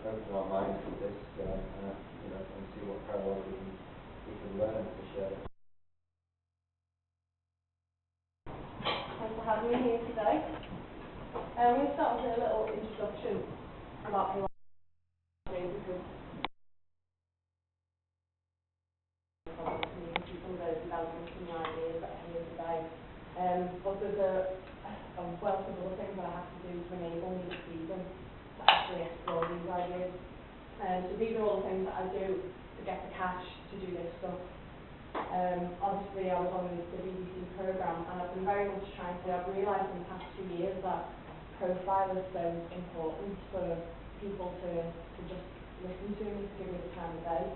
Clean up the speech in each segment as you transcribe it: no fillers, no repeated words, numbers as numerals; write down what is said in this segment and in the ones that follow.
open our minds to this, and see what parallels we can learn to share. Thanks for having me here today. I'm going to start with a little introduction about who I am, because some of those developments and the ideas that are here today. But there's a wealth of other things that I have to do to enable me the freedom to actually explore these ideas. So these are all the things that I do to get the cash to do this stuff. Obviously I was on the BBC programme, and I've been very much trying to, I've realised in the past 2 years that profile is so important for people to just listen to me, to give me the time of day.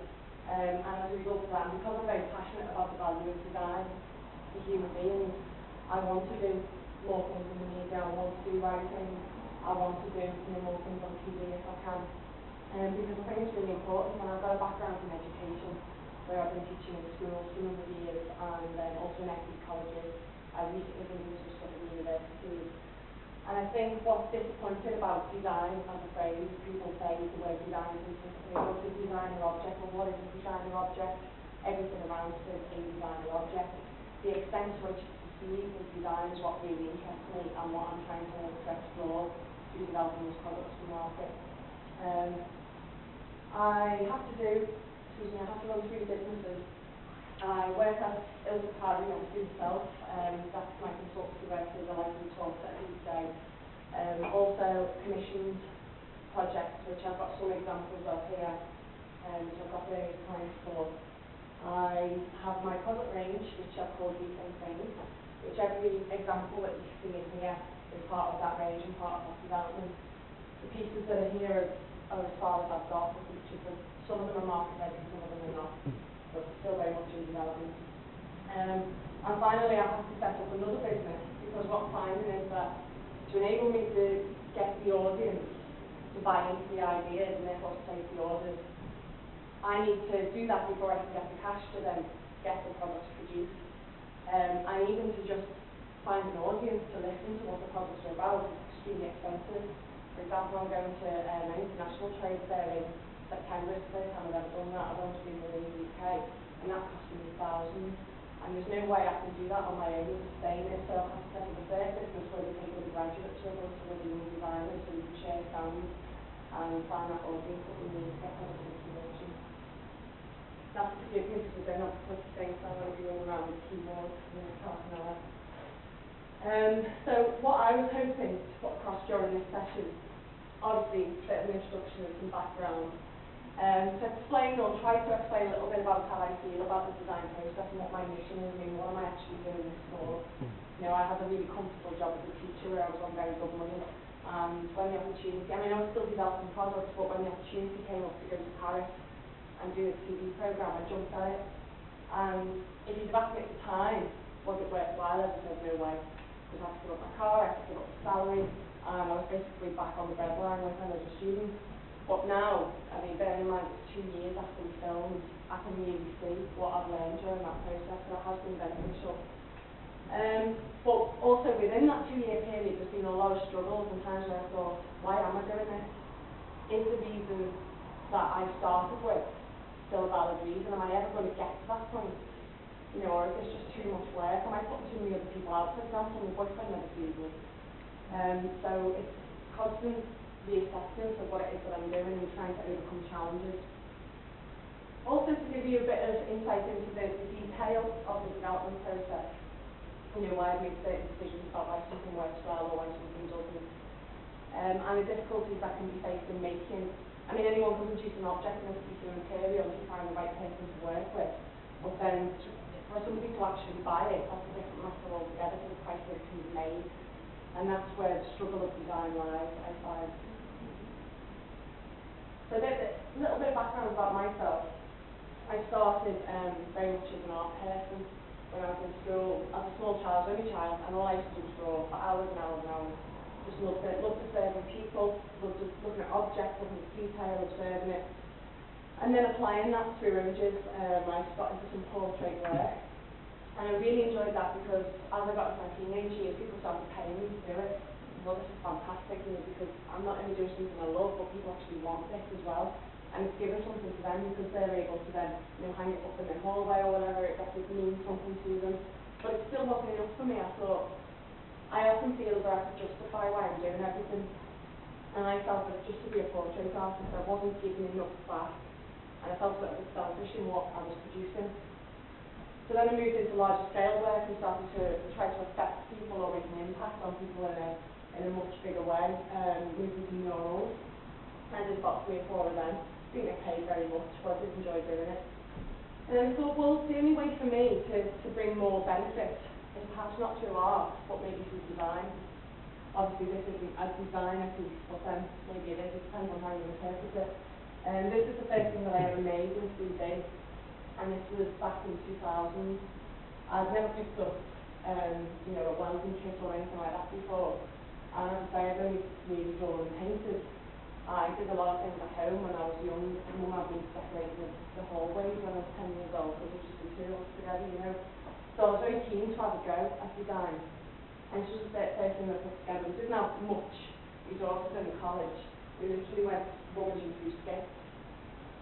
And as a result of that, because I'm very passionate about the value of design for human beings, I want to do more things in the media, I want to do writing, I want to do more things on TV if I can. Because I think it's really important, and I've got a background in education, where I've been teaching in schools for a number of years, and then also in equity colleges. I recently been doing some stuff in universities. And I think what's disappointing about design as a phrase, people say the word design is simply what's a designer object, or what is a designer object? Everything around it is a designer object. The extent to which it's perceived as design is what really interests me, and what I'm trying to explore through developing these products to market. I have to run 3 businesses. I work at Ilsa Parry, obviously myself, that's my consultancy work as a licensed talker every day. Also commissioned projects, which I've got some examples of here, which I've got various clients for. I have my product range, which I've called Rethink Things, which every example that you see in here is part of that range and part of that development. The pieces that are here are as far as I've got, some of them are market ready, some of them are not, but still very much in development. And finally, I have to set up another business, because what I'm finding is that to enable me to get the audience to buy into the ideas and therefore to place the orders, I need to do that before I can get the cash to then get the products produced. And even to just find an audience to listen to what the products are about is extremely expensive. For example, I'm going to an international trade fair in September. It's the first time I've ever done that. I've only been within the UK, and that cost me thousands. And there's no way I can do that on my own and sustain it. So I have to set up a third business where we take the graduates with us, some of the young designers, so we can share stands and find that audience that we need to get products into production. That's to forgive me because we don't have to put things, so I'm going to be running around with keyboards for the next half an hour. So what I was hoping to put across during this session, obviously a bit of an introduction and some background, to explain or try to explain a little bit about how I feel about the design process and what my mission is. I mean, what am I actually doing this for? You know, I had a really comfortable job as a teacher where I was on very good money, and when the opportunity, I mean, I was still developing products, but when the opportunity came up to go to Paris and do a TV programme, I jumped at it. And if you'd have asked me at the time, was it worthwhile, I said no way. Because I had to give up my car, I had to give up the salary, and I was basically back on the breadline like I was a student. But now, I mean, bearing in mind it's 2 years after we filmed, I can really see what I've learned during that process, and it has been beneficial. But also within that 2-year period, there's been a lot of struggles and times where I thought, why am I doing this? Is the reason that I started with still a valid reason? Am I ever going to get to that point? You know, or is this just too much work? Am I putting too many other people out? For example, my boyfriend never sees me. So it's constant reassessment of what it is that I'm doing and trying to overcome challenges. Also, to give you a bit of insight into the detail of the development process, you know, why I've made certain decisions about why something works well or why something doesn't, and the difficulties that can be faced in making. I mean, anyone can produce an object in a particular material if you find the right person to work with, but then for somebody to actually buy it, that's a different matter altogether to the price that it can be made. And that's where the struggle of design lies, I find. So there's a little bit of background about myself. I started very much as an art person when I was in school. As a small child, only child, and all I used to do was draw for hours and hours and hours. Just loved it, loved observing people, loved looking at objects, looking at detail, observing it. And then applying that through images, I got into some portrait work. And I really enjoyed that because as I got into my teenage years, people started paying me to do it. well, this is fantastic, you know, because I'm not only doing something I love, but people actually want this as well. And it's given something to them because they're able to then, you know, hang it up in their hallway or whatever, it gets to mean something to them. But it still wasn't enough for me. I thought, I often feel that I could justify why I'm doing everything. And I felt that just to be a portrait artist, I wasn't giving enough back. And I felt a bit selfish in what I was producing. So then I moved into larger scale work and started to try to affect people or make an impact on people in a much bigger way, moved into murals. I did about 3 or 4 of them. Didn't get paid very much, but I did enjoy doing it. And then I thought, well, the only way for me to bring more benefit is perhaps not through art, but maybe through design. Obviously this isn't a designer piece, but then maybe it is, it depends on how you interpret it. And this is the first thing that I ever made in 3D, and this was back in 2000. I'd never picked up, you know, a welding kit or anything like that before. And as I say, I've only really drawn and painted. I did a lot of things at home when I was young. Mum had me decorating the hallways when I was 10 years old, because we just materials together, you know. So I was very keen to have a go at design. And it was just the first thing I put together. We didn't have much resources in college. We literally went rummaging through skits.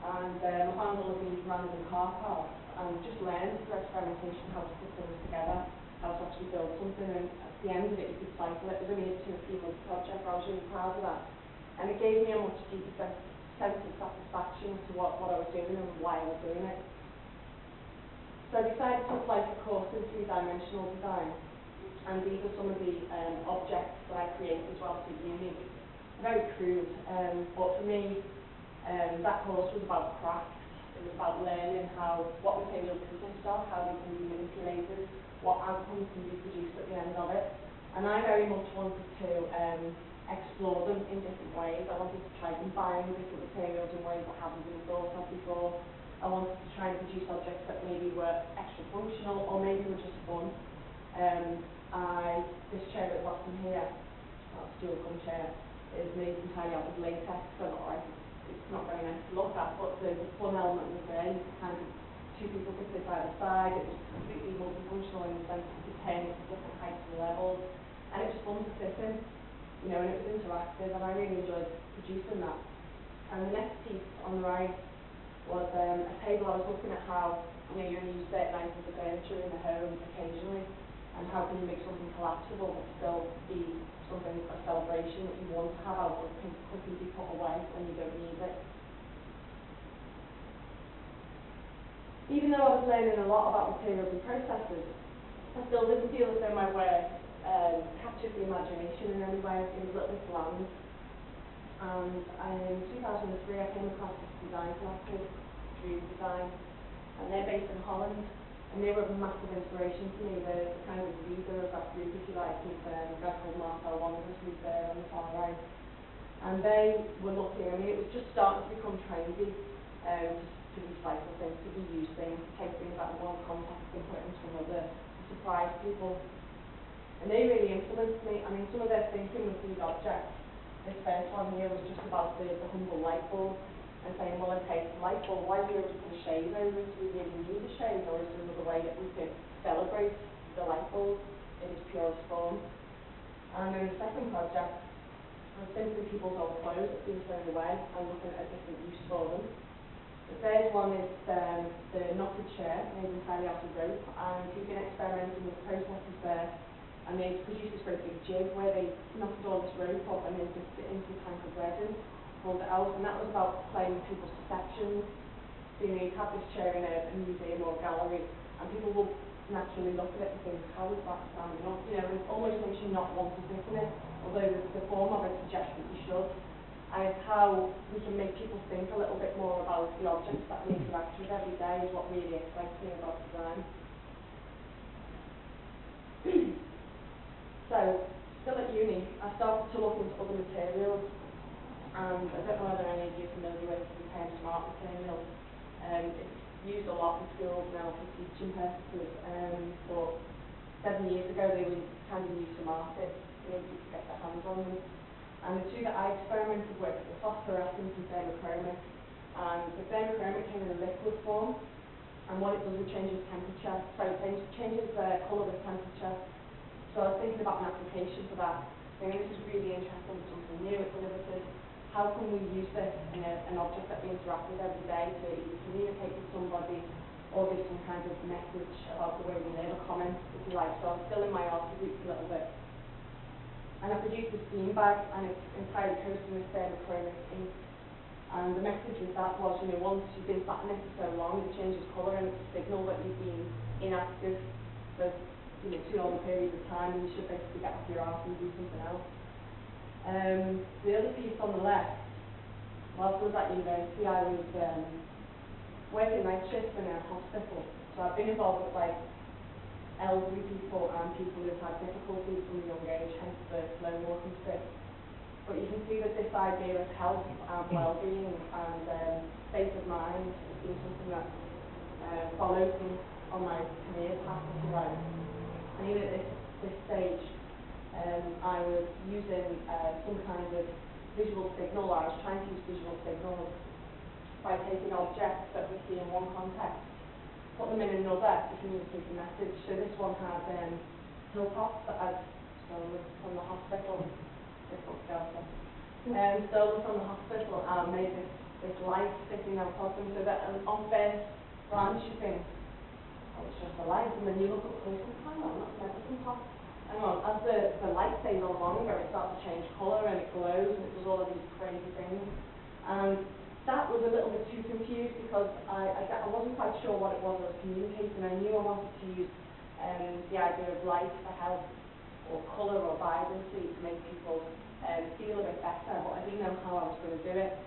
And I found all of these random car parts and just learned through experimentation how to put things together, how to actually build something. And at the end of it, you could cycle it. It was only a 2 or 3 month project. I was really proud of that. And it gave me a much deeper sense of satisfaction to what I was doing and why I was doing it. So I decided to apply for a course in 3-dimensional design. And these are some of the objects that I created as well for uni. Very crude, but for me, that course was about craft. It was about learning what materials consist of, how they can be manipulated, what outcomes can be produced at the end of it. And I very much wanted to explore them in different ways. I wanted to try combining different materials in ways that haven't been thought of before. I wanted to try and produce objects that maybe were extra functional or maybe were just fun. This chair at the bottom here, that's a dual come chair, is made entirely out of latex, so it's not very nice to look at, but the fun element was there. You could kind of, 2 people could sit by the side. It was completely multifunctional in the sense that you could turn it to different heights and levels, and it was fun to sit in. You know, and it was interactive, and I really enjoyed producing that. And the next piece on the right was a table. I was looking at how, you know, you only use certain items of furniture in the home occasionally, and how can you make something collapsible but still be something, a celebration that you want to have out, but can quickly be put away when you don't need it. Even though I was learning a lot about materials and processes, I still didn't feel as though my work captured the imagination in any way. It was a little bit bland. And in 2003 I came across this design collective, Dream Design, and they're based in Holland, and they were a massive inspiration to me. They're the kind of leader of that group, if you like, with a guy called Marcel Wanders, who's there on the far right. And they were looking, I mean, it was just starting to become trendy to recycle things, to reuse things, to take things out of one context and put it into another, to surprise people. And they really influenced me. I mean, some of their thinking with these objects, this first one here was just about the humble light bulb, and saying, well, okay, light bulb, why do we always put a shade over it? Do we really need a shade, or is there another way that we can celebrate the light bulb in its purest form? And then the second project was simply people's old clothes that being thrown away and looking at a different use for them. The third one is the knotted chair, made entirely out of rope, and we've been experimenting with processes there. And they produced this great big jig where they knotted all this rope up and then dipped it into a tank of resin, pulled it out, and that was about playing with people's perceptions. So, you know, you'd have this chair in a museum or gallery, and people will naturally look at it and think, how is that standing up? You know, it almost makes you not want to sit in it, although the form of it suggests that you should. And it's how we can make people think a little bit more about the objects that we interact with every day is what really excites me about design. So, still at uni, I started to look into other materials, and I don't know whether any of you are familiar with the term smart material. It's used a lot in schools now for teaching purposes, but 7 years ago they were kind of new to market, so you could get their hands on them. And the 2 that I experimented with were phosphorescent and thermochromic. And the thermochromic came in a liquid form, and what it does is changes temperature, so it changes the colour with temperature. So I was thinking about an application for that. saying this is really interesting, something new, it's innovative. How can we use this in an object that we interact with every day to either communicate with somebody or give some kind of message about the way we live, a comment, if you like. So I'm still in my art roots a little bit. And I produced this bean bag, and it's entirely coated in thermochromic ink. And the message with that was, once you've been sat in it for so long, it changes colour and it's a signal that you've been inactive for too long a period of time, and you should basically get off your arse and do something else. The other piece on the left, whilst I was at university, I was working night shifts in a hospital. So I've been involved with elderly people and people who've had difficulties from a young age, hence the slow walking stick. But you can see that this idea of health and well-being and state of mind has been something that follows me on my career path, if you like. And even at this stage, I was using some kind of visual signal. I was trying to use visual signals by taking objects that we see in one context, put them in another to communicate a message. So this one had hilltops that I'd stolen from the hospital. This one's stolen from the hospital and made this light sticking out of them, so that on first glance you think, oh, it's just a light, and then you look up close and hang on, that's never some top. Hang on, as the light stays on longer, it starts to change colour and it glows and it does all of these crazy things. And that was a little bit too confused because I wasn't quite sure what it was I was communicating. I knew I wanted to use the idea of light for health or colour or vibrancy to make people feel a bit better, but I didn't know how I was going to do it.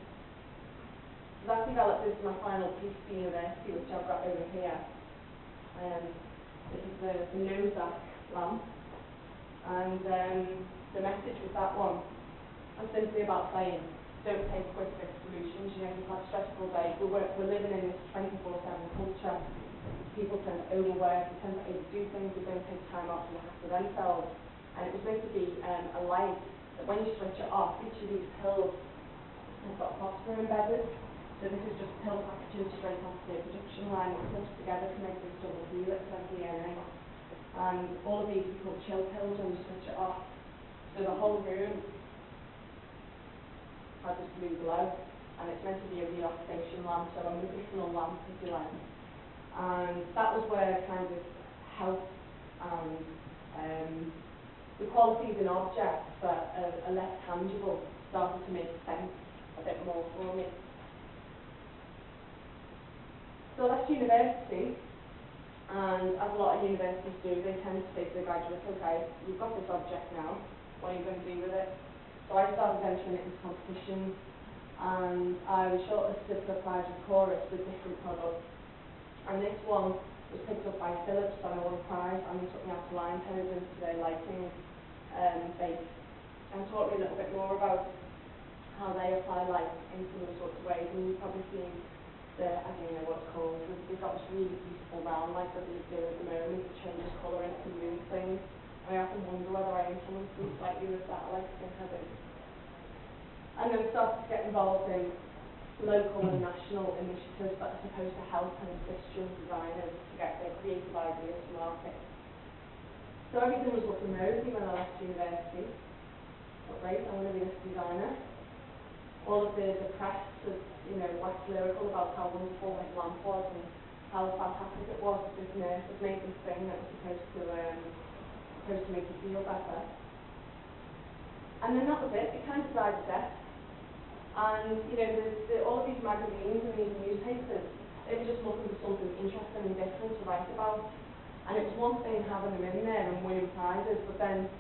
So that developed into my final piece for university, which I've got over here. This is the Nozak lamp, and the message with that one was simply about saying, don't take quick fix solutions. You've had a stressful day. We're living in this 24/7 culture. People tend to overwork, they tend to overdo things, they don't take time out to look after themselves. And it was meant to be a light that when you switch it off, each of these pills has got phosphor embedded. So this is just pill packaging straight off the production line. It clips together to make this double helix of DNA. And all of these are called chill pills when you switch it off. So the whole room has this blue glow, and it's meant to be a relaxation lamp, so a medicinal lamp, if you like. And that was where kind of health and the qualities in objects that are less tangible started to make sense a bit more for me. So I left university, and as a lot of universities do, they tend to say to the graduates, okay, you've got this object now, what are you going to do with it? So I started entering it into competitions, and I was shortlisted for a prize with Chorus with different products. And this one was picked up by Philips, and I won a prize, and they took me out to Limehouse into their lighting base and taught me a little bit more about how they apply light in some sorts of ways. And you've probably seen I don't know what it's called, they've got this really beautiful round light that they do at the moment that changes colour and it can move things. And I often wonder whether I influence them slightly with that. I like to think I do. And then started to get involved in local and national initiatives that are supposed to help and assist young designers to get their creative ideas to market. So everything was looking rosy when I left university. But great, I'm going to be this designer. All of the press was, waxed lyrical about how wonderful this lamp was and how fantastic it was that this nurse had made this thing that was supposed to make you feel better. And then that was it. It kind of died a death. And all of these magazines and these newspapers, they were just looking for something interesting and different to write about. And it was one thing having them in there and winning prizes, but then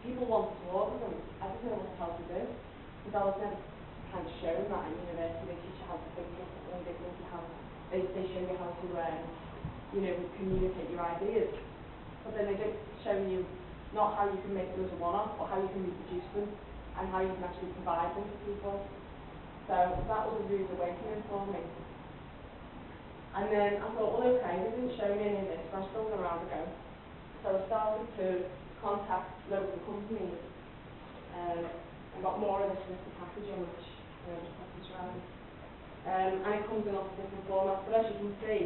people wanted to order them. I didn't know what the hell to do, because I was never kind of shown that at university. They teach you how to think differently, they show you how to communicate your ideas, but then they don't show you not how you can make them as a one-off, but how you can reproduce them and how you can actually provide them to people. So that was a rude awakening for me. And then I thought, well, okay, they didn't show me any of this, but I'm still going to have a go. So I started to contact local companies and got more of this little packaging, which just pass this around. And it comes in lots of different formats, but as you can see,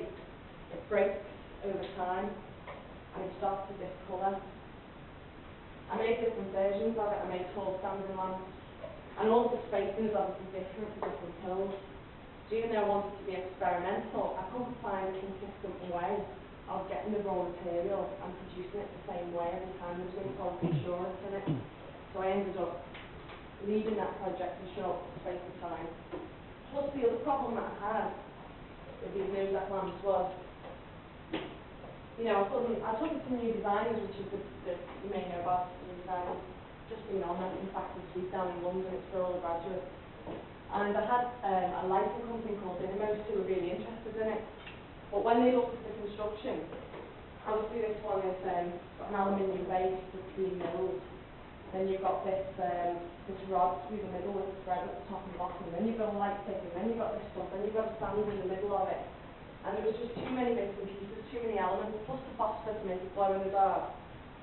it breaks over time and it starts with this colour. I made different versions of it. I made tall standing lamps. And all the spacing is obviously different for different kilns. So even though I wanted to be experimental, I couldn't find a consistent way of getting the raw material and producing it the same way every time. There was no quality assurance in it. So I ended up leaving that project for a short space of time. Plus the other problem that I had with these new lamps was, I took it to new designers, which is you may know about new designers, just been on that, in fact, this week down in London, it's for all the graduates. And I had a lighting company called Dynamos who were really interested in it. But when they looked at the construction, obviously this one is got an aluminium base that's being milled. Then you've got this rod through the middle with the thread at the top and bottom. And then you've got a light fitting, then you've got this stuff, then you've got a stand in the middle of it. And there was just too many bits and pieces, too many elements, plus the phosphor to make it glow in the dark.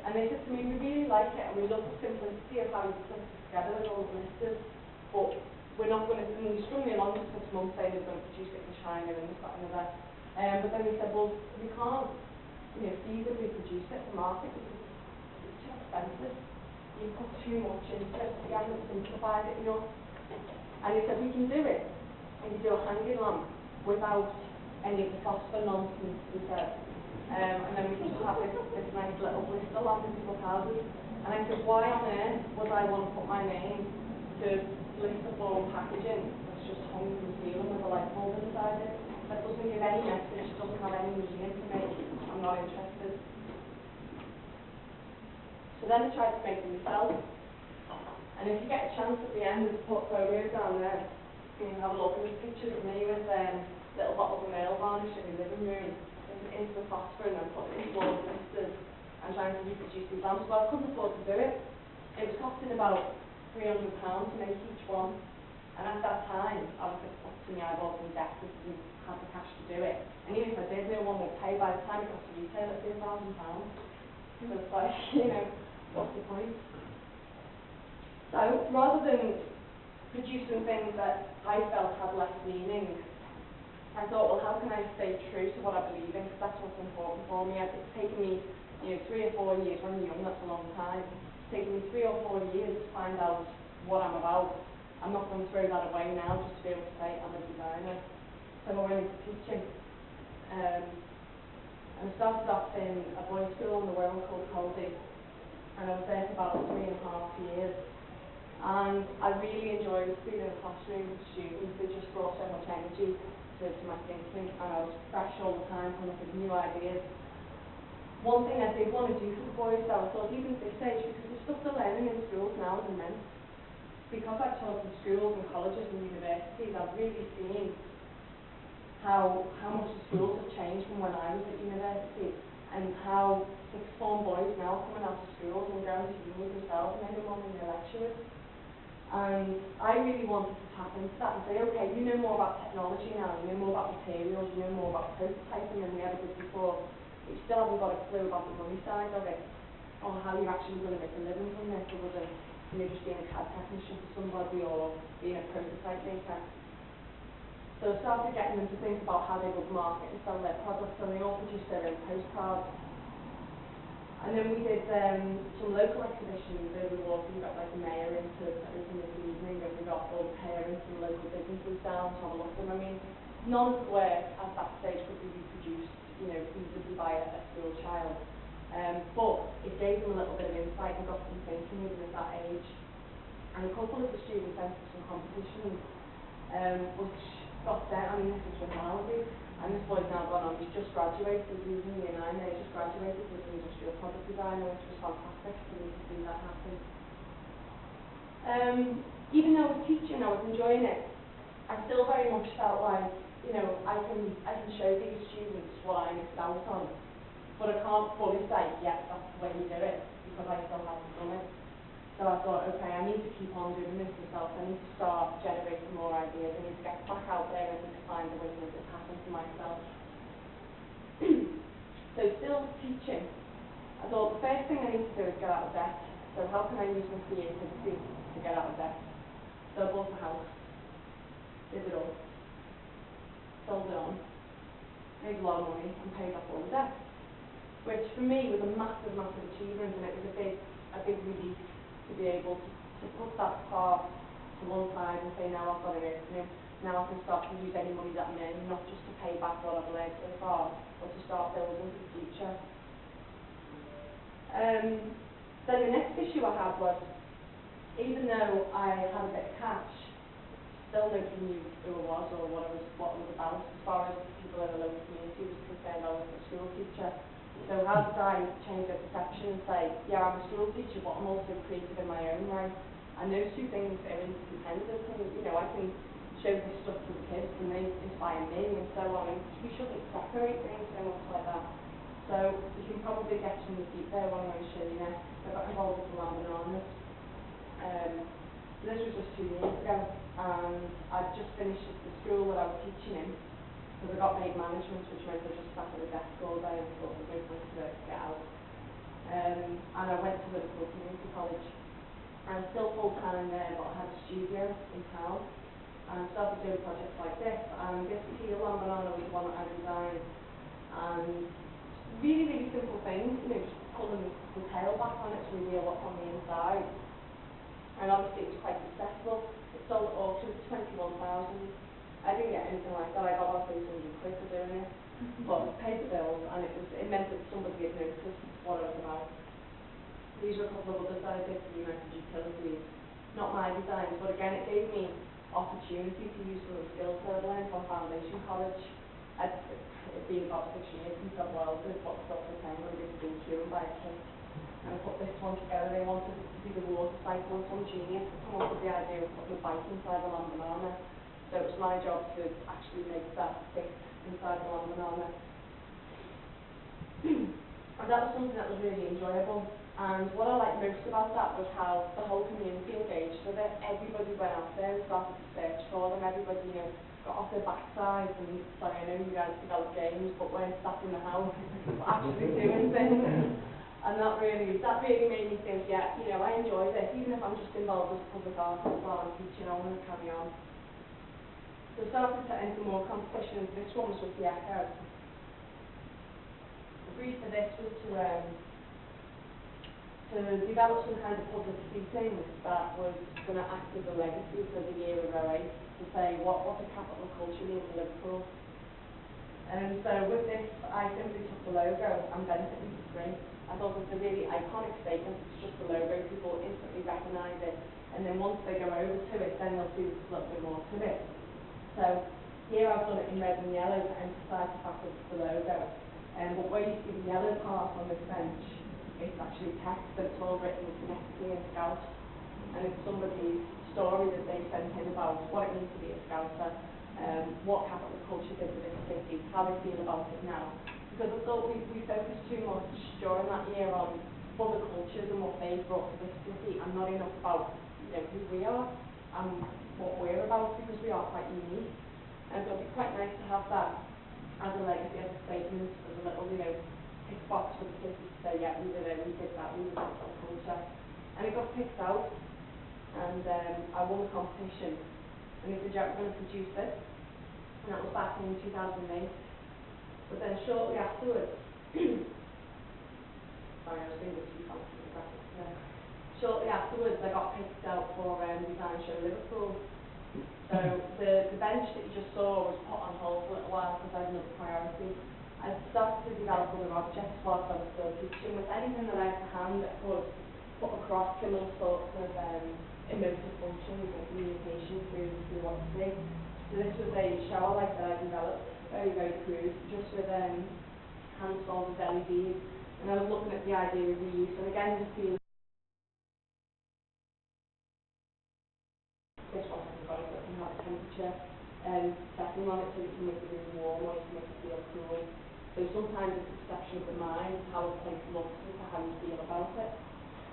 And they said to me, we really like it, and we love the simplicity of how you put it together with all the blisters, but we're not going to, and they strung me along for 6 months saying they're going to produce it in China and this, that and the other. But then they said, well, we can't, feasibly produce it for market because it's too expensive. You put too much into it, we haven't simplified it enough. And they said, we can do it, and you do a hanging lamp without any of the phosphor nonsense, they said. And then we just have this nice little blister lamp in people's houses. And I said, why on earth would I want to put my name to blister form packaging that's just hung from the ceiling with a light bulb inside it? That doesn't give any message, doesn't have any meaning to me. I'm not interested. So then I tried to make them myself. And if you get a chance at the end, there's a portfolio down there. You can have a look. There's pictures of me with little bottles of nail varnish in the living room, into the phosphor, and then putting it into all the blisters and trying to reproduce these lamps. Well, I couldn't afford to do it. It was costing about £300 to make each one. And at that time, I was just up to my eyeballs in debt because I didn't have the cash to do it. And even if I did, no one would pay. By the time it got to retail, it'd be £1,000. So it's like, what's the point? So rather than producing things that I felt had less meaning, I thought, well, how can I stay true to what I believe in? Because that's what's important for me. It's taken me, 3 or 4 years. When you're young, that's a long time. It's taken me 3 or 4 years to find out what I'm about. I'm not going to throw that away now just to be able to say I'm a designer. So I went into teaching. And I started off in a boys' school in the Wirral called Colby. And I was there for about 3.5 years. And I really enjoyed being in a classroom with students. They just brought so much energy to my thinking, and I was fresh all the time, coming up with new ideas. One thing I did want to do for the boys, though, I thought even at this age, because the stuff they're learning in schools now is immense. Because I've taught in schools and colleges and universities, I've really seen how much the schools have changed from when I was at university, and how sixth form boys now are coming out of schools and going to uni themselves, and they're more than their lecturers. And I really wanted to tap into that and say, okay, you know more about technology now, you know more about materials, you know more about prototyping than we ever did before. But you still haven't got a clue about the money side of it, or how you're actually going to make a living from this, other than just being a CAD technician for somebody or being a prototype maker. So I started getting them to think about how they would market and sell their products, and they all produced their own postcards. And then we did some local exhibitions over the water. We got like the mayor in to open this evening, and we got all the parents and local businesses down to have a look at them. I mean, none of the work at that stage could be reproduced, feasibly by a school child. But it gave them a little bit of insight and got them thinking even at that age. And a couple of the students entered some competitions, which got them, I mean, this was from Malawi. And this boy's now gone on, he's just graduated, he was in year 9 there, he just graduated as an industrial product designer, which was fantastic for me to see that happen. Even though I was teaching, I was enjoying it, I still very much felt like, I can show these students what I missed out on, but I can't fully say, yes, that's the way you do it, because I still haven't done it. So I thought, okay, I need to keep on doing this myself. I need to start generating more ideas. I need to get back out there and to find a way to make this happen for myself. So still teaching. I thought the first thing I need to do is get out of debt. So how can I use my creativity to get out of debt? So I bought a house. Did it all. Sold it on. Made a lot of money and paid off all the debt. Which for me was a massive, massive achievement, and it was a a big relief to be able to put that part to one side and say, now I've got an opening, now I can start to use any money that I'm earning, not just to pay back what I've learned so far, but to start building for the future. Then the next issue I had was, even though I had a bit of cash, still nobody knew who I was or what I was about, as far as people in the local community was concerned. I was a school teacher. So how did I change their perception and say, yeah, I'm a school teacher, but I'm also creative in my own right? And those two things are interdependent, and I can show this stuff to the kids and they inspire me and so on, and we shouldn't separate things so much like that. So you can probably get from the feet there what I'm going to show you next. I got involved with the lamb bananas. So this was just 2 years ago, and I'd just finished the school that I was teaching in, because I got made management, which meant I just sat at the desk all day and thought there was no point to get out. And I went to Liverpool Community College. I'm still full-time there, but I had a studio in town, and started doing projects like this, and this teal lamb banana was the one that I designed, and really, really simple things, just pulling the tail back on it to reveal what's on the inside. And obviously it was quite successful. It sold at auction for 21,000. I didn't get anything like that. I got about 800 quid for doing it, but it paid the bills, and it meant that somebody had noticed what I was about. These are a couple of others that I did for United Utilities. Not my designs, but again, it gave me opportunity to use some of the skills that I'd learned from Foundation College. It's been about 6 years since I've welded, but still pretend I'm being school student by a kid. And I put this one together. They wanted it to be the water cycle, and some genius come up with the idea of putting a bike inside the lamb banana. So it was my job to actually make that fit inside the lamb banana. And that was something that was really enjoyable. And what I liked most about that was how the whole community engaged with it. Everybody went out there and started to search for them. Everybody, got off their backsides and, sorry, I know you guys develop games, but weren't sat in the house, but actually doing things. And that really made me think, yeah, I enjoy this. Even if I'm just involved as a public artist while I'm teaching, I want to carry on. So I started to enter more competitions. This one was with the Echo. The brief for this was to develop some kind of public seating that was going to act as a legacy for the year of 08, to say what a capital culture means in Liverpool. And so with this, I simply took the logo and bent it into print. I thought it was a really iconic statement. It's just the logo, people instantly recognise it, and then once they go over to it, then they'll see there's a little bit more to it. So here I've done it in red and yellow to emphasise the fact that it's the logo. But where you see the yellow part on this bench, it's actually text that's all written phonetically in Scouse, and it's somebody's story that they sent in about what it means to be a Scouser, what capital culture did for this city, how they feel about it now. Because I thought we focused too much during that year on other cultures and what they brought to this city, and not enough about who we are and what we're about, because we are quite unique. And so it'd be quite nice to have that as a legacy, as a statement, as a little tick box for the city to say, yeah, we did it, we did that, we did that sort of culture. And it got picked out, and I won the competition. And they said, yeah, we're going to produce this, and that was back in 2008. But then shortly afterwards, sorry, I was doing this too fast with the graphics there. Shortly afterwards, I got picked out for Design Show Liverpool. So the bench that you just saw was put on hold for a little while because I had another priority. I started to develop other objects whilst I was still teaching, with anything that I had to hand that could put across similar sorts of emotive functions and communication through what you see. So this was a shower light that I developed, very, very crude, just with hand-soldered LEDs. And I was looking at the idea of reuse, and again, just being this one has got it that can have a temperature setting on it, so you can make the room warm or you can make it feel cool. So sometimes it's a perception of the mind, how a place looks and how you feel about it.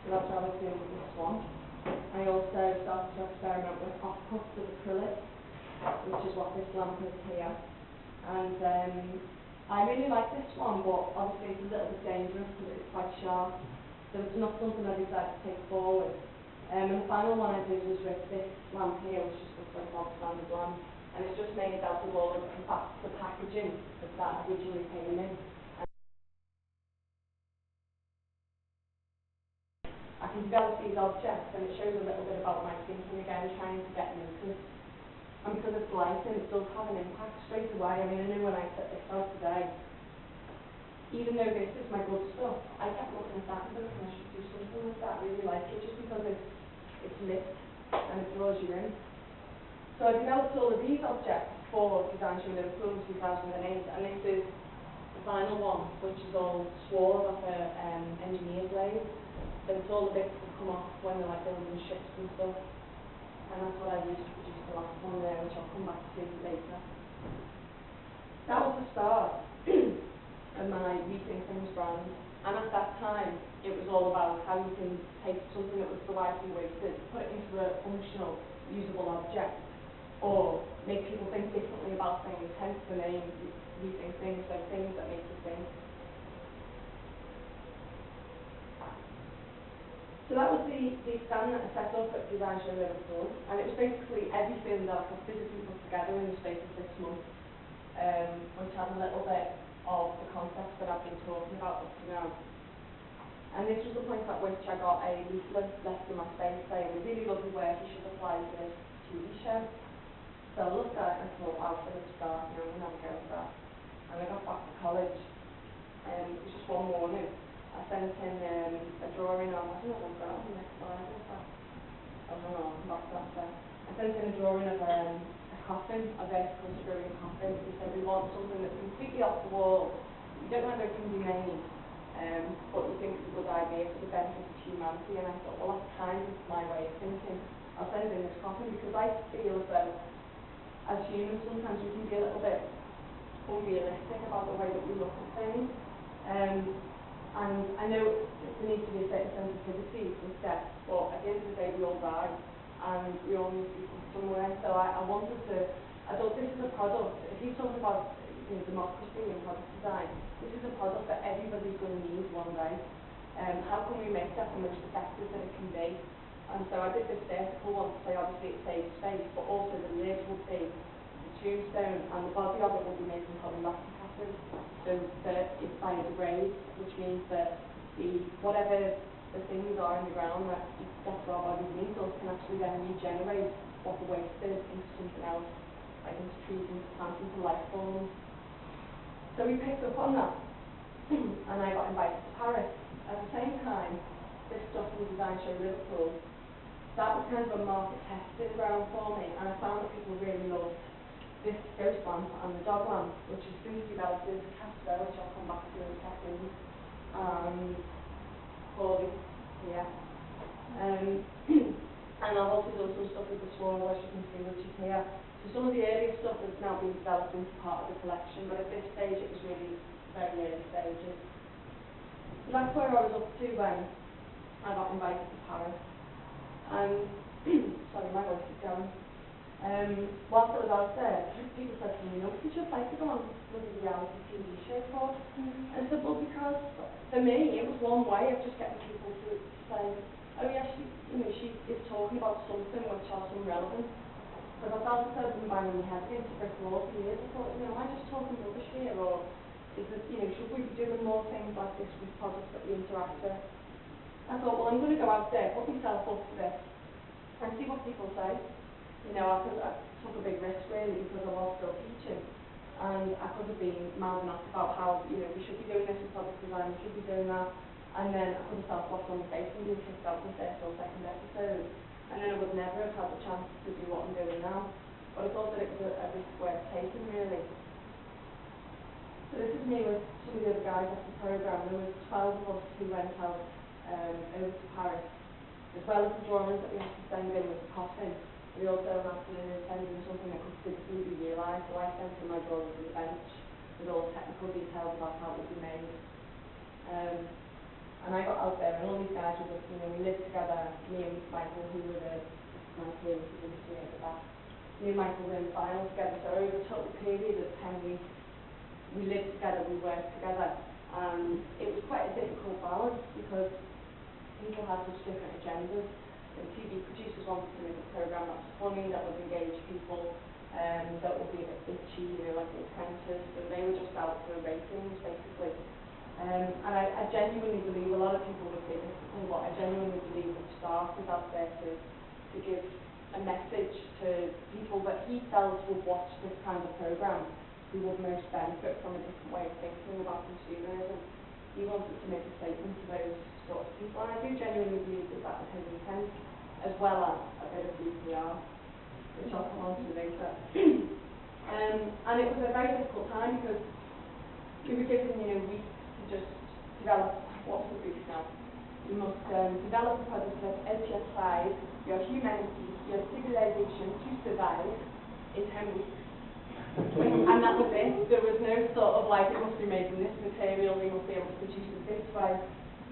So that's what I was doing with this one. I also started to experiment with offcuts of acrylic, which is what this lamp is here. And I really like this one, but obviously it's a little bit dangerous because it's quite sharp. So it's not something I decided to take forward. And the final one I did was with this lamp here, which is just like a standard lamp. And it's just made out of all of the packaging that originally came in. can develop these objects, and it shows a little bit about my thinking again, trying to get noticed. And because it's lighting, it does have an impact straight away. I mean, I know when I set this out today, even though this is my good stuff, I kept looking at that and thinking I should do something with that. I really like it, just because it's lit and it draws you in. So I developed all of these objects for Design Show Liverpool in 2008, and this is the final one, which is all swirled off an engineer's lathe. So it's all the bits that come off when they're like building ships and stuff. And that's what I used to produce the last one there, which I'll come back to later. That was the start of my Rethink Things brand. And at that time, it was all about how you can take something that was otherwise wasted, put it into a functional, usable object, or make people think differently about things, hence the name Rethink Things, so things that make you think. So that was the stand that I set up at Design Show Liverpool, and it was basically everything that I could physically put together in the space of 6 months, which had a little bit of the concepts that I've been talking about up to now. And this was the point at which I got a leaflet left in my space saying, "A really lovely work, you should apply for this TV show." So I looked at it and thought, wow, for the start, I'm going to have a go at that. And I got back to college, and it was just one morning. I sent in a drawing of, I don't know what I've got on the next slide, is that? Oh, hang on, I'm back to that there. I sent in a drawing of a coffin, a vertical screwing coffin. He said, "We want something that's completely off the wall. You don't know whether it can be made, but you think it's a good idea for the benefit of humanity." And I thought, well, that's kind of my way of thinking. I'll send in this coffin because I feel as though, as humans, sometimes we can be a little bit unrealistic about the way that we look at things. And I know there needs to be a certain sensitivity with death, but at the end of the day, we all die, and we all need to be put somewhere. So I wanted to, I thought this is a product, if you talk about democracy and product design, this is a product that everybody's going to need one day. How can we make that the most effective that it can be? And so I did this vertical one to say, obviously it saves space, but also the lid would be the tombstone, and the body of it will be made from polylactic acid, so that it biodegrades, which means that whatever the things are in the ground that our bodies need, those can actually then regenerate what the waste is into something else, like into trees, into plants, into life forms. So we picked up on that, and I got invited to Paris. At the same time, this stuff from Design Show Liverpool, that was kind of a market testing ground for me, and I found that people really loved this ghost lamp and the dog lamp, which is soon developed into Casper, which I'll come back to in a second. Corey here. And I've also done some stuff with the swirl, as you can see, which is here. So some of the earlier stuff has now been developed into part of the collection, but at this stage it was really very early stages. So that's where I was up to when I got invited to Paris. And sorry, my voice is going. Whilst I was out there, people said to me, "You know, you should like to go on with the reality TV show for." And I said, well, because for me, it was one way of just getting people to say, "Oh yeah, she is talking about something which has some relevance." Because I felt as though I've been banging my head against a brick wall for years. I thought, am I just talking rubbish here, or is it, should we be doing more things like this with products that we interact with? I thought, well, I'm going to go out there, put myself up for this, and see what people say. I took a big risk really, because I was still teaching, and I could have been mouthing off about how we should be doing this in product design, we should be doing that, and then I could have felt flat on the face and been kicked out in the first or second episode, and then I would never have had the chance to do what I'm doing now. But I thought that it was a risk worth taking really. So this is me with some of the other guys off the programme. There was 12 of us who went out over to Paris, as well as the drawings that we had to send in with the coffin. We also had to send in something that could physically be realised, so I sent in my drawings on the bench with all the technical details about how it would be made. And I got out there, and all these guys were just, we lived together, me and Michael, who were my peers, who didn't see it at the back. Me and Michael were in the final together, so over a total period of 10 weeks, we lived together, we worked together, and it was quite a difficult balance, because people had such different agendas. The TV producers wanted to make a programme that was funny, that would engage people, that would be a bit bitchy, like The Apprentice, and they were just out for ratings, basically. And I genuinely believe, a lot of people would say differently, but I genuinely believe that Stark was out there to give a message to people that he felt would watch this kind of programme, who would most benefit from a different way of thinking about consumerism. He wanted to make a statement to those sort of people, and I do genuinely believe that that was his intent, as well as a bit of DPR, which I'll come on to later. And it was a very difficult time because we were given, weeks to just develop what's the brief now. You must develop a product that helps your size, your humanity, your civilization to survive in 10 weeks. And that was it. There was no sort of like, it must be made from this material, we must be able to produce it this way.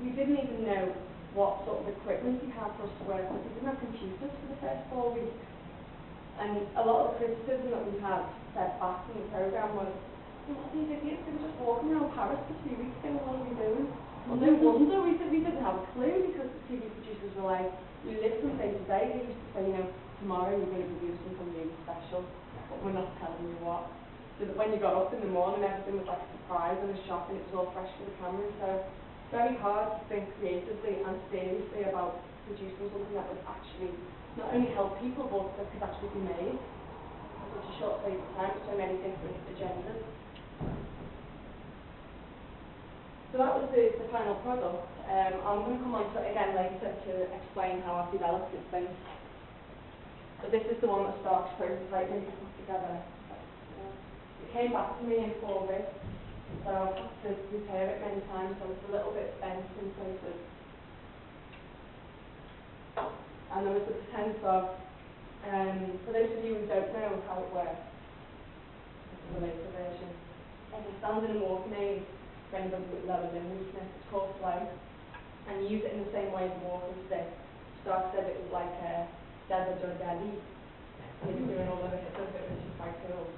We didn't even know what sort of equipment we had for us to work with. We didn't have computers for the first 4 weeks. And a lot of the criticism that we had fed back in the programme was, what are these idiots? They were just walking around Paris for 2 weeks going, what are we doing? Well, no wonder we didn't have a clue, because the TV producers were like, you live from day to day. They used to say, tomorrow we're going to produce something really special, but we're not telling you what. So that when you got up in the morning, everything was like a surprise and a shock, and it was all fresh for the camera. So it's very hard to think creatively and seriously about producing something that would actually not only help people, but that could actually be made in such a short space of time with so many different agendas. So that was the final product. I'm going to come on to it again later to explain how I've developed this thing. But this is the one that Stark's prototype maybe put together. It came back to me in 4 bits, so I've had to repair it many times, so it's a little bit bent in places. And there was the pretense of, for those of you who don't know how it works, this is the later version. If you stand in a walking aid, for anybody with lower limb weakness, it's called flow, and you use it in the same way as a walking stick. Stark said it was like a desert or Dali. He was doing all of it, which is quite cool.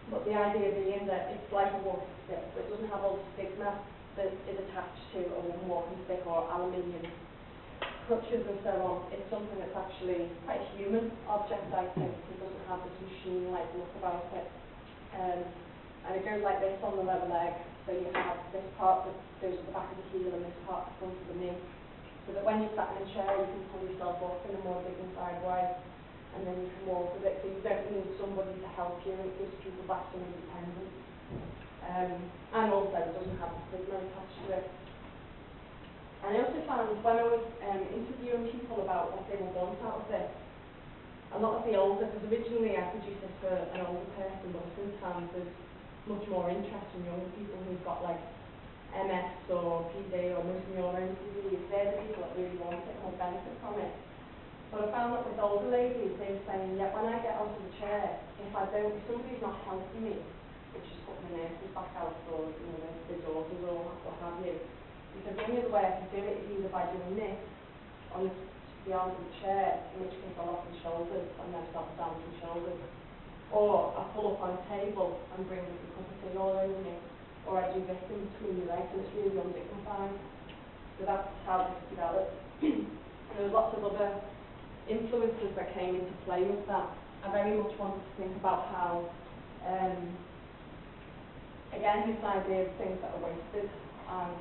But the idea being that it's like a walking stick, but it doesn't have all the stigma that is attached to a wooden walking stick or aluminium crutches and so on. It's something that's actually quite a human object, I think. It doesn't have this machine-like look about it. And it goes like this on the lower leg, so you have this part that goes at the back of the heel and this part at the front of the knee, so that when you're sat in a chair you can pull yourself up in a more dignified way, and then you can walk with it, so you don't need somebody to help you, and it gives people back some independence. And also it doesn't have the stigma attached to it. And I also found when I was interviewing people about what they would want out of this, a lot of the older, because originally I produced this for an older person, but since then there's much more interest from younger people who've got like MS or PD or motor neurone disease. They're the people that really want it and will benefit from it. But I found that with older ladies, they were saying, yeah, when I get out of the chair, if somebody's not helping me, which is putting the nurses back out or the daughters or what have you, because the only other way I can do it is either by doing this on the arms of the chair, in which case I'll lock my shoulders and then stop down my shoulders. Or I pull up on a table and bring a cup of tea all over me, or I do this in between my legs, and it's really undignified. So that's how this developed. There was lots of other influences that came into play with that. I very much wanted to think about how, again, this idea of things that are wasted, and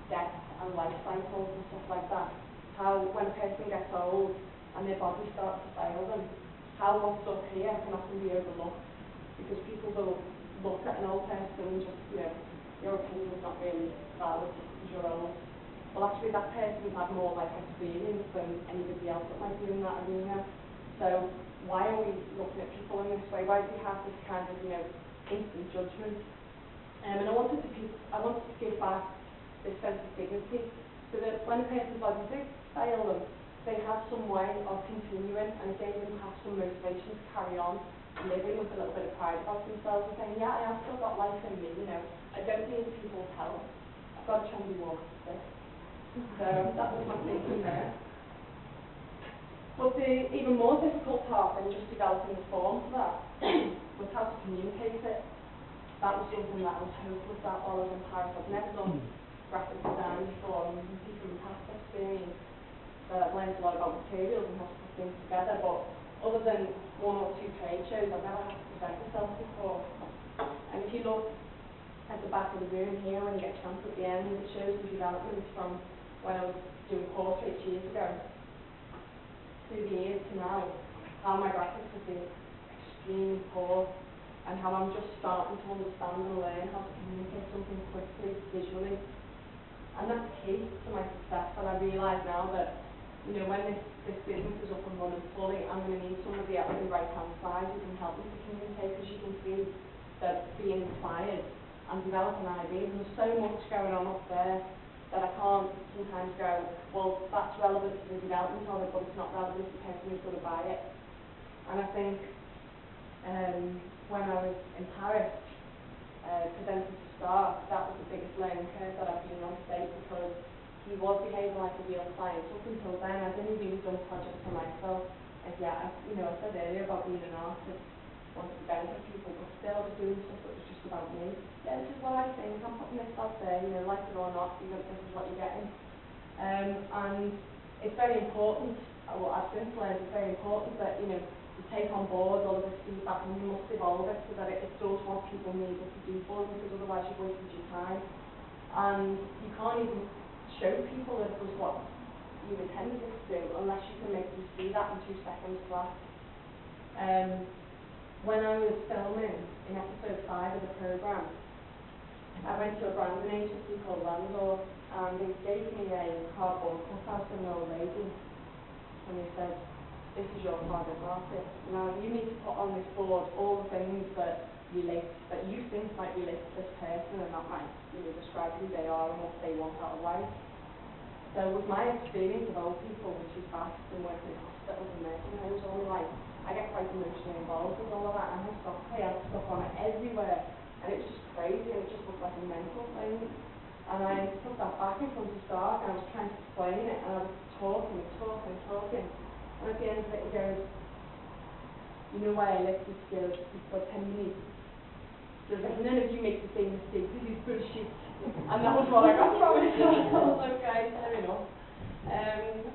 death and life cycles and stuff like that. How when a person gets old and their body starts to fail them, how what's up here can often be overlooked, because people will look at an old person and just, your opinion's not really valid because you're old. Well, actually that person's had more life experience than anybody else that might be in that arena. So why are we looking at people in this way? Why do we have this kind of, instant judgment? And I wanted to give back this sense of dignity, so that when a person's body does fail them, they have some way of continuing, and they will have some motivation to carry on living with a little bit of pride about themselves and saying, yeah, I have still got life in me, I don't need people's help, I've got a trendy walk stick. So that was my thinking there. But the even more difficult part than just developing the form for that was how to communicate it. That was something that I was hopeless at while I was in Paris. I've never done graphic design before, and you can see from past experience that I've learned a lot about materials and how to put things together, but other than 1 or 2 trade shows, I've never had to present myself before. And if you look at the back of the room here, when you get a chance at the end, it shows the development from when I was doing portraits years ago to the years to now, how my graphics have been extremely poor, and how I'm just starting to understand and learn how to communicate something quickly, visually. And that's key to my success, and I realise now that, you know, when this business is up and running fully, I'm going to need somebody else on the right-hand side who can help me to communicate, because you can see that being inspired and developing ideas, there's so much going on up there that I can't sometimes go, well, that's relevant to the development of it, but it's not relevant to the person who's going to buy it. And I think when I was in Paris, presenting to Star, that was the biggest learning curve that I've been on stage, because he was behaving like a real client. Up until then, I'd only really done projects for myself. And yeah, I said earlier about being an artist, wanting to benefit people, but still I was doing stuff that was just about me. Yeah, this is what I think, I'm putting this out there, you know, like it or not, you know, this is what you're getting. And it's very important, what I've since learned, it's very important that, you know, you take on board all of this feedback and you must evolve it so that it does what people need it to do for them, because otherwise you've wasted your time. And you can't even show people that it was what you intended it to do unless you can make them see that in 2 seconds flat. When I was filming in episode 5 of the programme, I went to a branding agency called Landor, and they gave me a cardboard cutout of an old lady, and they said, this is your target market. Now you need to put on this board all the things that you think might relate to this person, and that might, you know, describe who they are and what they want out of life. So with my experience of old people, which is vast, and working in hospitals and nursing homes all my life, I get quite emotionally involved with all of that, and I had stuff on it everywhere, and it was just crazy, and it just looked like a mental thing. And I took that back in front of Stark, and I was trying to explain it, and I was talking, and at the end of it he goes, you know why I left this girl for 10 minutes? So like, none of you make the same mistake, this is bullshit. And that was what I got from it, so I was okay, fair enough.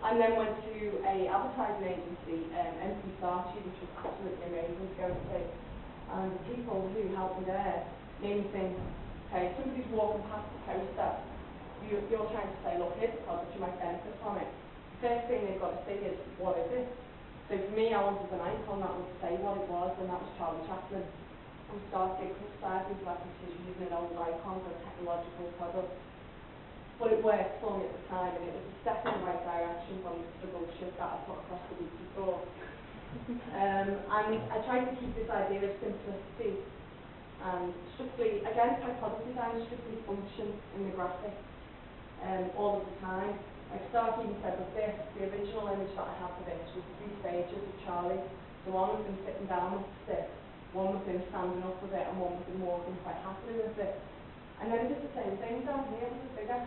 And then went to a advertising agency, MP Sarchi, which was absolutely amazing to go to. And the people who helped me there made me think, okay, if somebody's walking past the poster, you're trying to say, look, here's a product, you might benefit from it. The first thing they've got to say is, what is it? So for me, I wanted an icon that would say what it was, and that was Charlie Chaplin. And started criticising that decision using an old icon for a technological product. But it worked for me at the time, and it was a step in the right direction from the bullshit that I put across the week before. And I tried to keep this idea of simplicity and strictly, again, my product design, strictly function in the graphic all of the time. Like Stark even said with this, the original image that I had for this was 3 stages of Charlie. So one was him sitting down with the stick, one was him standing up with it, and one was him walking quite happily with it. And then he did the same thing down here with the figure.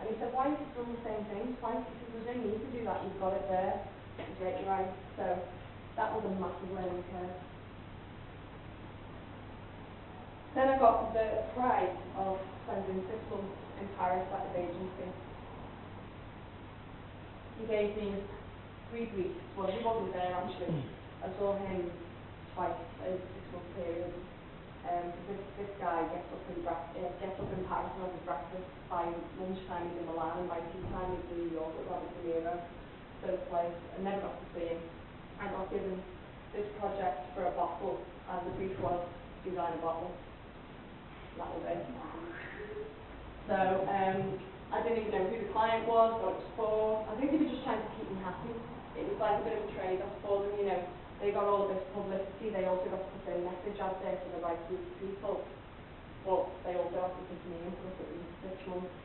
And he said, why have you done the same thing twice? He said, there's no need to do that, you've got it there. He's right. So that was a massive learning curve. Then I got the pride of spending 6 months in Paris at his agency. He gave me 3 weeks. Well, he wasn't there actually. I saw him twice over a 6-month period. This guy gets up in Paris and has his breakfast. By lunchtime he's in Milan, and by tea time he's in New York at Robert De Niro. Third place. I never got to see him. I got given this project for a bottle, and the brief was design a bottle. That was it. So I didn't even know who the client was, what it was for. I think they were just trying to keep me happy. It was like a bit of a trade-off for them, you know. They got all of this publicity, they also got to put their message out there to the right group of people. But they also had to give me input at least 6 months.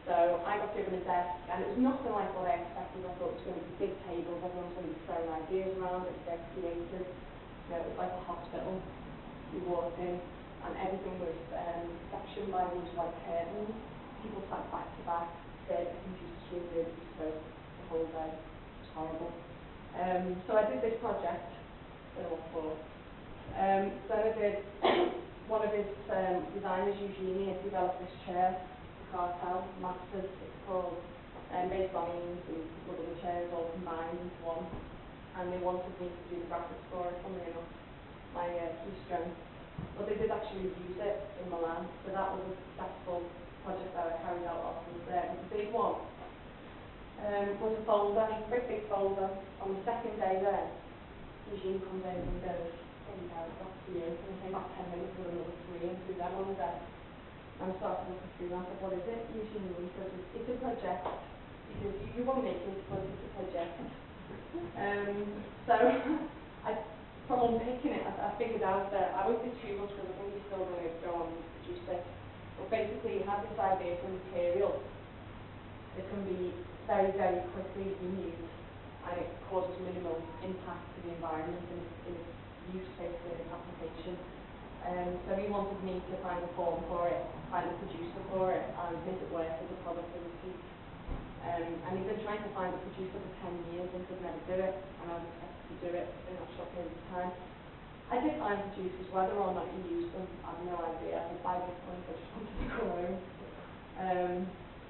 So I got given a desk, and it was nothing like what I expected. I thought it was going to be big tables, everyone's going to be throwing ideas around, it was very creative. You know, it was like a hospital. We walked in, and everything was sectioned by these white curtains. People sat back to back, stared at the computer screen, really spoke the whole day. It was horrible. So I did this project, don't know what for. Then I did one of his designers, Eugenie, had developed this chair, the Cartel Masters, it's called, based on Eames and one of the chairs all combined into one. And they wanted me to do the graphics for it, funnily enough, my key strength. But they did actually use it in Milan, so that was a successful project that I carried out whilst I was there. The big one was a folder, a very big folder. On the second day there, Eugene comes over and goes, "There you go, that's for you." And I came back 10 minutes with another 3 and threw them on the desk. And I started looking through and I said, "What is it?" Eugene, he said, "It's a project." He says, "You won't make it, but it's a project." So from unpicking it, I figured out that I won't do too much because I think he's still going to go on and produce it. But basically, he had this idea for material that can be very, very quickly renewed, and it causes minimal impact to the environment in its use, basically, in its application. So he wanted me to find a form for it, find a producer for it, and make it work as a product in the suit. And he'd been trying to find a producer for 10 years and could never do it, and I was expected to do it in that short period of time. I did find producers, whether or not he used them, I have no idea. But by this point, I just wanted to go home.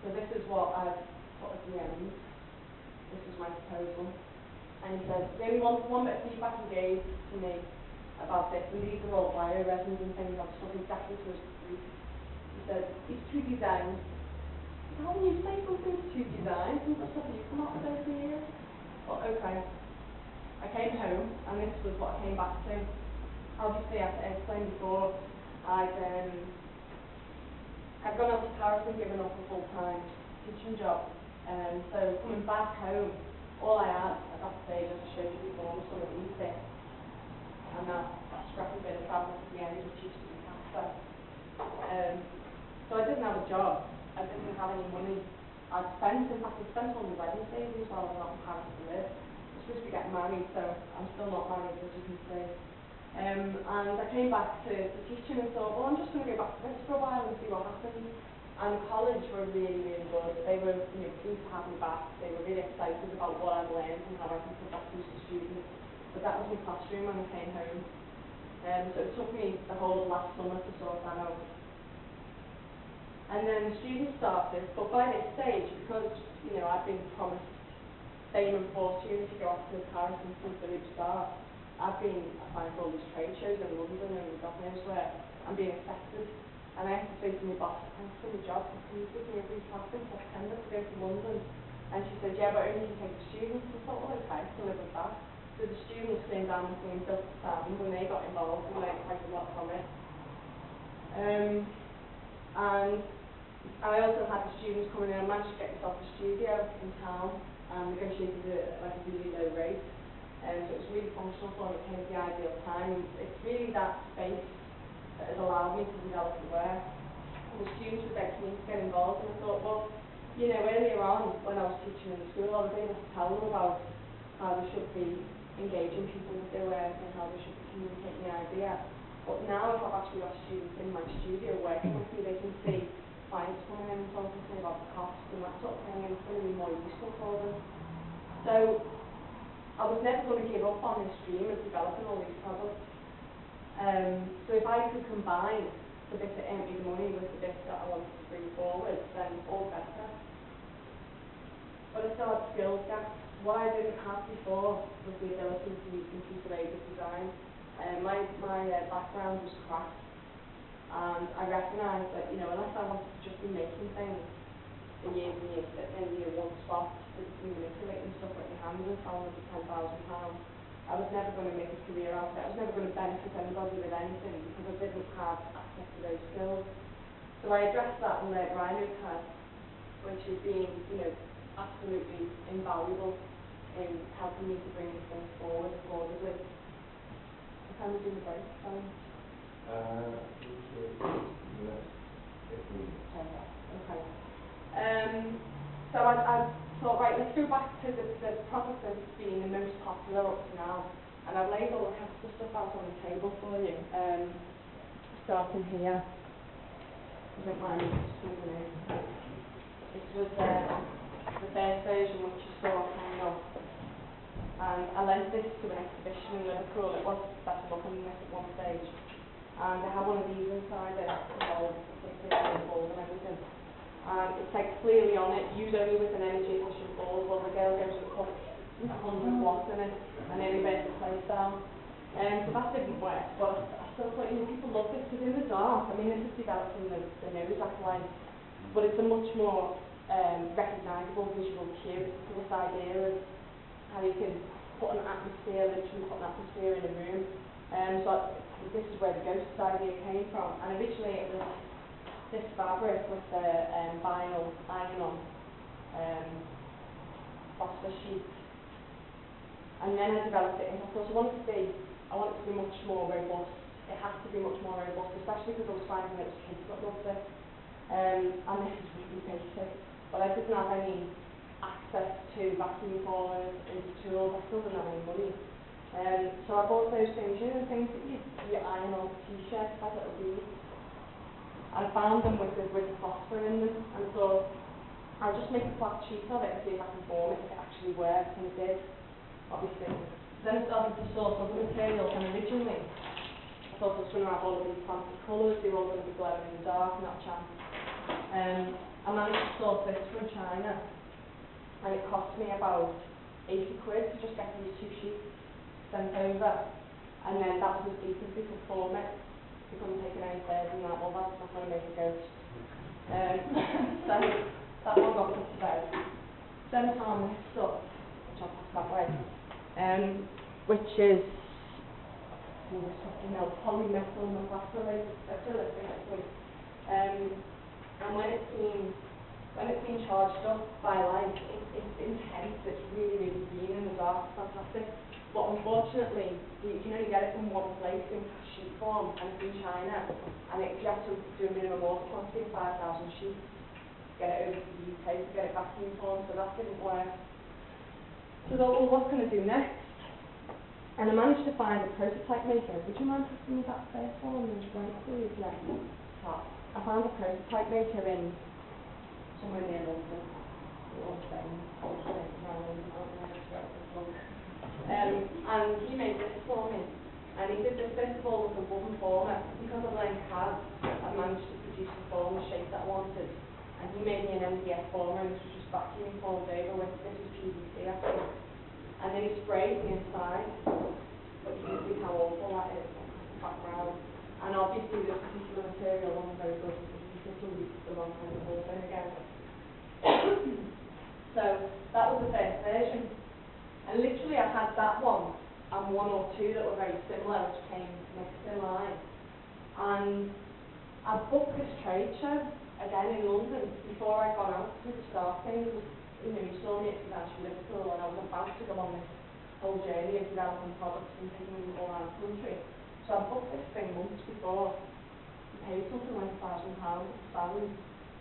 So this is what I've put at the end. This is my proposal. And he said, the only one bit of feedback he gave to me about this, and these are all bio-resins and things, I've stuck exactly to his brief. He said, "It's too designed." How can you say something's too designed? Some stuff you come up with ideas. But okay. I came home, and this was what I came back to. Obviously, as I explained before, I'd gone out to Paris and given up a full-time teaching job. So coming back home, all I had at that stage, as I showed you before, was some of these bits. And that scrappy bit of fabric at the end, which used to be pasta. So I didn't have a job. I didn't have any money. I spent all my wedding savings while I was out in Paris to live. I'm supposed to be getting married, so I'm still not married, as you can see. And I came back to teaching and thought, well, I'm just going to go back to this for a while and see what happens. And college were really, really good. They were, pleased to have me back. They were really excited about what I'd learned and how I could put that to the students. But that was my classroom when I came home. So it took me the whole of last summer to sort that out. And then the students started, but by this stage, because, I've been promised fame and fortune if you go off to Paris and since the very start, I've been applying for all these trade shows in London and God knows where. I'm being accepted. And I have to say to my boss, "Thanks for the job, can you give me a brief class in September to go to London?" And she said, "Yeah, but only to take the students." And I thought, well, okay, I can live with that. So the students came down with me and built the stand, and they got involved and learned quite a lot from it. And I also had the students coming in. I managed to get myself a studio in town and negotiated a really low rate. So it was really functional for me. It came at the ideal time. It's really that space that has allowed me to develop the work. And the students were very keen to get involved, and I thought, well, earlier on when I was teaching in the school, I was able to tell them about how they should be engaging people with their work and how they should be communicating the idea. But now if I've actually got students in my studio working with me, they can see clients coming in and talking to me about the costs and that sort of thing, and it's going to be more useful for them. So I was never going to give up on this dream of developing all these products. So if I could combine the bit that earned me the money with the bit that I wanted to bring forward, then all better. But I still had skills gaps. What I didn't have before was the ability to use computer-aided design. My background was craft, and I recognised that unless I wanted to just be making things in one spot, manipulating stuff with your hands and selling them for £10,000, I was never going to make a career out of it. I was never going to benefit anybody with anything because I didn't have access to those skills. So I addressed that and learned RhinoCAD, which has been, absolutely invaluable in helping me to bring these things forward affordably. What time is the break? Okay. So I thought, right, let's go back to the product that's been the most popular up to now. And I've laid all the capital stuff out on the table for you. Starting here. I don't mind zooming in. This was the first version which you saw coming up. And I lent this to an exhibition in Liverpool. It was accessible from this at one stage. And I had one of these inside it, and everything. It said clearly on it, use only with an energy efficient bulb. Well, the girl goes and puts 100 watts in it and nearly burns the place down. So that didn't work, but I still thought, people love this because in the dark, I mean, this is developing the nose acolyte, but it's a much more recognisable visual cue to this idea of how you can put an atmosphere, literally put an atmosphere in a room. So this is where the ghost idea came from, and originally it was this fabric with the vinyl iron-on phosphor sheet, and then I developed it into, I want it to be much more robust. It has to be much more robust, especially because I was finding that it was kids that loved it. And this is really basic, but I didn't have any access to vacuum cleaners and tools. I still didn't have any money. So I bought those things, the things that you iron on t-shirts, like little beads. I found them with the phosphor in them, and thought, I'll just make a flat sheet of it and see if I can form it, if it actually works, and it did, obviously. Then I started to source other materials, and originally I thought I was going to have all of these fancy colours, they were all going to be glowing in the dark, not a chance. I managed to source this from China, and it cost me about 80 quid to just get these 2 sheets sent over, and then that was as deep as they could form it. They couldn't take it any further than that. Well, that's not going to make a ghost. So that one got put to bed. Then I found this stuff, which I'll pass that way, which is polymethyl methacrylate, basically. And when it's been charged up by light, it's intense. It's really, really green in the dark. It's fantastic. But unfortunately, you can only get it from one place in sheet form, and it's in China, and you have to do a minimum order quantity of 5,000 sheets to get it over to the UK, to get it vacuum formed, so that didn't work. So I thought, well, what can I do next? And I managed to find a prototype maker. Would you mind passing me that first one? Right, please, yeah. I found a prototype maker in somewhere near London. And he made this for me, and he did this first of all with a wooden former. Because of length CAD, I managed to produce the form, the shape that I wanted, and he made me an MDF former, and this was just vacuum formed over with, this was PVC actually, and then he sprayed the inside, but you can see how awful that is, the background, and obviously this particular material wasn't very good, because you could use the wrong kind of whole thing again. So that was the first version. And literally I had that one and one or two that were very similar, which came next in line. And I booked this trade show again in London before I'd gone out to the start thing. You saw me at Sony Liverpool, and I was about to go on this whole journey of developing products and taking them all around the country. So I booked this thing months before. I paid something like £1,000 at the stand,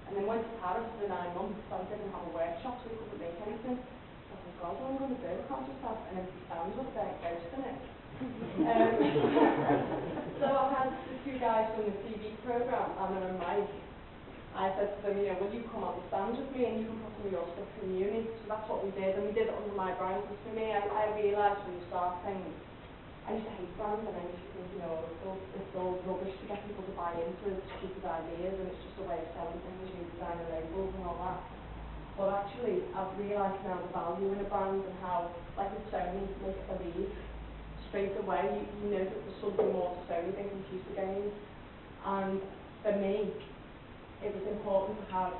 and then went to Paris for 9 months. So I didn't have a workshop, so we couldn't make anything. God, what am I going to do? I can't just have an empty stand with a ghost in it. So I had the 2 guys from the TV programme, Anna and Mike. I said to them, will you come on the stand with me and you can put some of your stuff from uni? So that's what we did, and we did it under my brand. Because for me, I realised from the start thing, I used to hate brands, and I used to think, it's all rubbish to get people to buy into stupid ideas, and it's just a way of selling things, designer labels and all that. But actually, I've realised now the value in a brand and how, like with Sony, make it believe. Straight away, you know that there's something more to Sony than computer games. And for me, it was important to have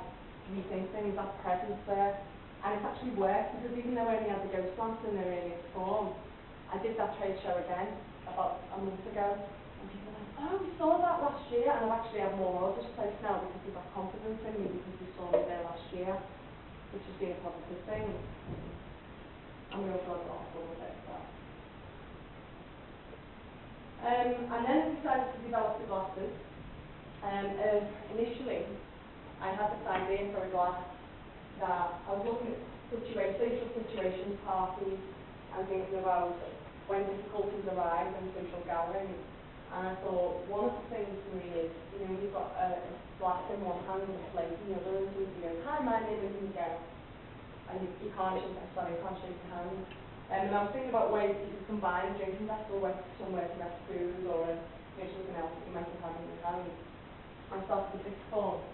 rethink things, that presence there. And it's actually worked, because even though I only had the ghost lamps in their earliest form, I did that trade show again about a month ago. And people were like, oh, we saw that last year. And I've actually had more orders placed now because they've got confidence in me because they saw me there last year, which has been a positive thing. And we also got off with it. And then I decided to develop the glasses. Initially, I had this idea for a glass that I was looking at social situations, parties, and thinking about when difficulties arise in social gatherings. And I thought, one of the things for me is, you've got a glass in one hand and a plate in the other, and somebody goes, hi, my name is Miguel. And you can't shake your hand. And I was thinking about ways that you could combine a drinking vessel with somewhere to rest food, or something else that you might have had in your hand. I started with this form,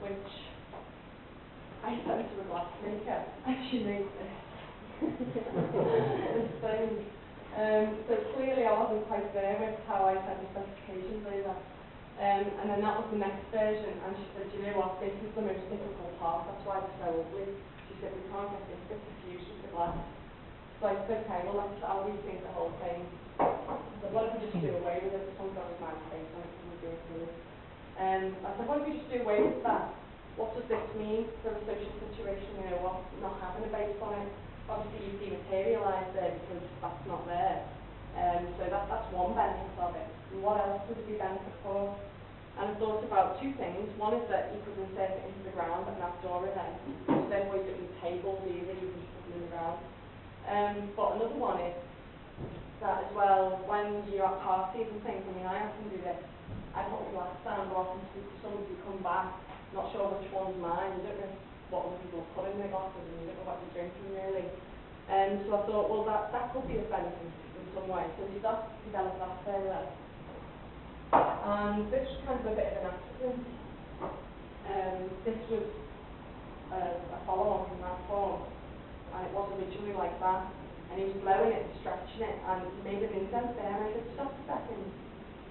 which I sent to a glass maker, and she made this. This thing. So clearly I wasn't quite there with how I sent the specifications over. And then that was the next version, and she said, you know what, this is the most difficult part, that's why it's so ugly. She said, we can't get this bit diffused with the glass. So I said, okay, well I'll rethink the whole thing. So what if we just do away with it? This one's got his man's face on it, and we're doing it. I said, what if we just do away with that? What does this mean for the social situation, you know, what's not having a base on it? Obviously you see materialised there because that's not there. So that's one benefit of it. And what else would it be benefit for? And I thought about two things. One is that you could insert it into the ground at an outdoor event. Instead of always doing tables either, you can just put them in the ground. But another one is that as well, when you're at parties and things, I mean, I often do this. I put a glass down, go off and speak to somebody who come back, not sure which one's mine, you don't know what other people put in their glasses, and you don't know what you're drinking really. So I thought, well, that could be a benefit in some way. So we started to develop that further. And this was kind of a bit of an accident. This was a follow-on from that form, and it was originally like that. And he was blowing it and stretching it, and he made an indent there, and I said, stop a second.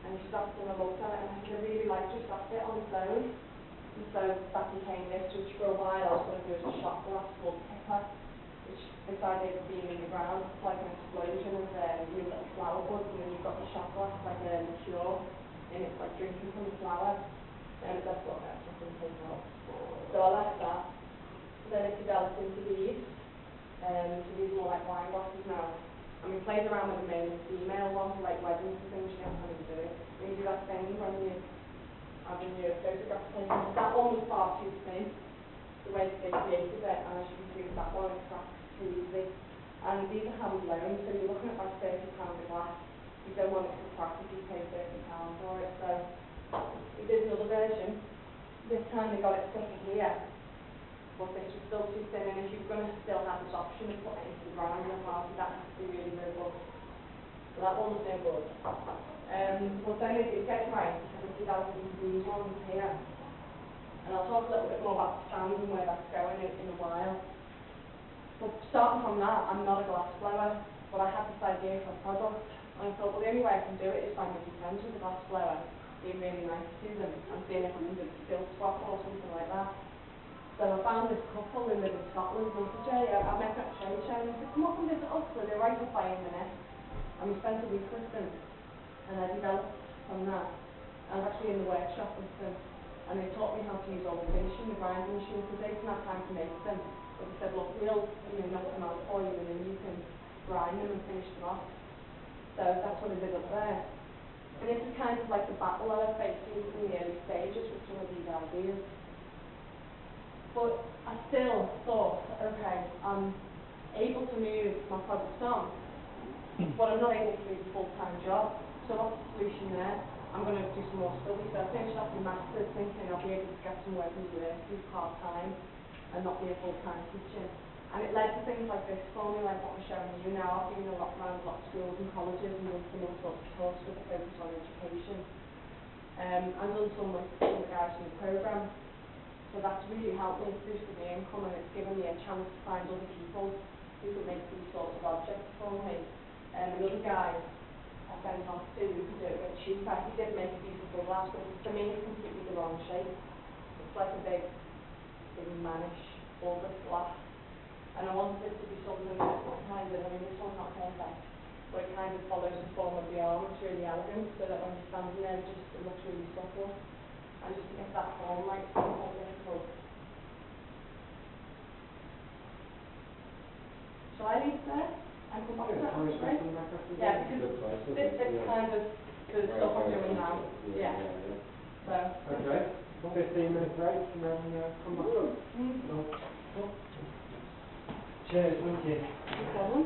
And he stopped and I looked at it, and I said, I really like just that bit on its own. And so that became this, which for a while I was going to do as a shot glass called pepper, which beside it being in the ground, it's like an explosion of you've got flower buds, and then you've got the shot glass like a mature, and it's like drinking from the flower. And that's what that's been taken off. So I left that. Then it developed into these. So these are more like wine glasses now. And we played around with the male and female ones, like weddings and things, you know how to do it. When you do that thing when you're having your photograph taken. That one was far too thin, the way that they created it, and as you can see with that one, it cracks too easily. And these are hand blown, so you're looking at about £30 a glass. You don't want it to crack if you pay £30 for it. So we did another version. This time they got it thicker here, but this was still too thin, and if you're going to still have this option of putting it into the ground in the party, that has to be really robust. So that one was no good. But then it gets right, and we developed these ones here. And I'll talk a little bit more about the stand and where that's going in a while. But starting from that, I'm not a glass blower, but I had this idea for a product, and I thought, well, the only way I can do it is by making friends with a glass blower, being really nice to them, and seeing if I can do a skill swap or something like that. So I found this couple who live in Scotland, Ilsa Parry. I met at a trade show, and I said, come up and visit us. So they're right up by Inverness, and we spent a week with them, and I developed from that. I was actually in the workshop with them, and they taught me how to use all the finishing, the grinding machine, because they didn't have time to make them. But they said, look, we'll knock them out for you, and then you can grind them and finish them off. So that's what I did up there. And this is kind of like the battle I was facing in the early stages with some of these ideas. But I still thought, okay, I'm able to move my projects on, but I'm not able to do the full-time job. So what's the solution there? I'm going to do some more study. So I finished off my master's thinking I'll be able to get some work in university part-time and not be a full-time teacher. And it led to things like this for me, like what I'm showing you now. I've been around a lot of schools and colleges and done some all sorts of talks with a focus on education. I've done some with some of the guys from the programme. So that's really helped me boost the income, and it's given me a chance to find other people who can make these sorts of objects for me. Another guy I sent off to who could do it a bit cheaper. He did make a beautiful glass, but for me it's completely the wrong shape. It's like a big mannish, bulbous glass. And I wanted it to be something that kind of, I mean this one's not perfect, but it kind of follows the form of the arm. It's really elegant, so that when you're standing there it looks really supple. And just to get that form right, it's quite difficult. Shall I leave it there? And come back to that? Yeah, because this kind of the stuff I'm doing now. Yeah. So. Okay. 15-minute break and then come back up. Cheers, thank you. No problem.